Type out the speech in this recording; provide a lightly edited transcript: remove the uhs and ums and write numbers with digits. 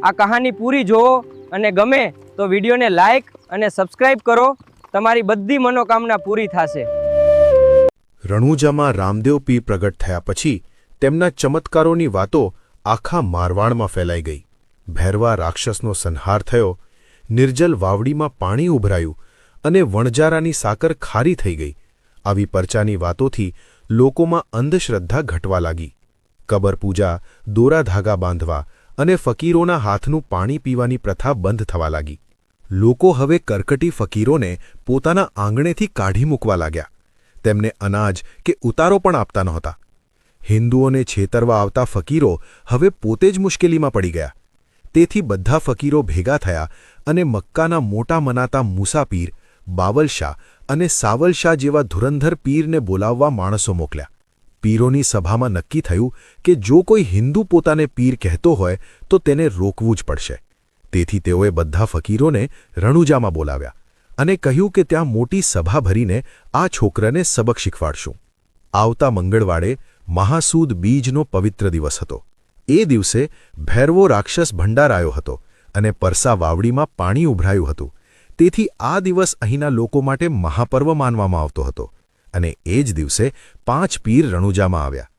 આ કહાની પૂરી જોવો અને ગમે તો વિડીયોને લાઈક અને સબસ્ક્રાઈબ કરો. તમારી બધી મનોકામના પૂરી થશે. રણુજામાં રામદેવ પીર પ્રગટ થયા પછી તેમના ચમત્કારોની વાતો આખા મારવાડમાં ફેલાઈ ગઈ. ભૈરવા રાક્ષસનો સંહાર થયો, નિર્જલ વાવડીમાં પાણી ઉભરાયું અને વણજારાની સાકર ખારી થઈ ગઈ. આવી પરચાની વાતોથી લોકોમાં અંધશ્રદ્ધા ઘટવા લાગી. કબર પૂજા, દોરા ધાગા બાંધવા અને ફકીરોના હાથનું પાણી પીવાની પ્રથા બંધ થવા લાગી. લોકો હવે કરકટી ફકીરોને પોતાના આંગણેથી કાઢી મૂકવા લાગ્યા. તેમને અનાજ કે ઉતારો પણ આપતા નહોતા. હિન્દુઓને છેતરવા આવતા ફકીરો હવે પોતે જ મુશ્કેલીમાં પડી ગયા. તેથી બધા ફકીરો ભેગા થયા અને મક્કાના મોટા મનાતા મૂસા પીર, બાવલ શાહ અને સાવલ શાહ જેવા ધુરંધર પીરને બોલાવવા માણસો મોકલ્યા. પીરોની સભામાં નક્કી થયું કે જો કોઈ હિન્દુ પોતાને પીર કહેતો હોય તો તેને રોકવું જ પડશે. તેથી તેઓએ બધા ફકીરોને રણુજામાં બોલાવ્યા અને કહ્યું કે ત્યાં મોટી સભા ભરીને આ છોકરાને સબક શીખવાડશું. આવતા મંગળવારે મહાસૂદ બીજનો પવિત્ર દિવસ હતો. એ દિવસે ભૈરવો રાક્ષસ ભંડારાયો હતો અને પરસા વાવડીમાં પાણી ઉભરાયું હતું. તેથી આ દિવસ અહીંના લોકો માટે મહાપર્વ માનવામાં આવતો હતો અને એ જ દિવસે 5 પીર રણુજામાં આવ્યા.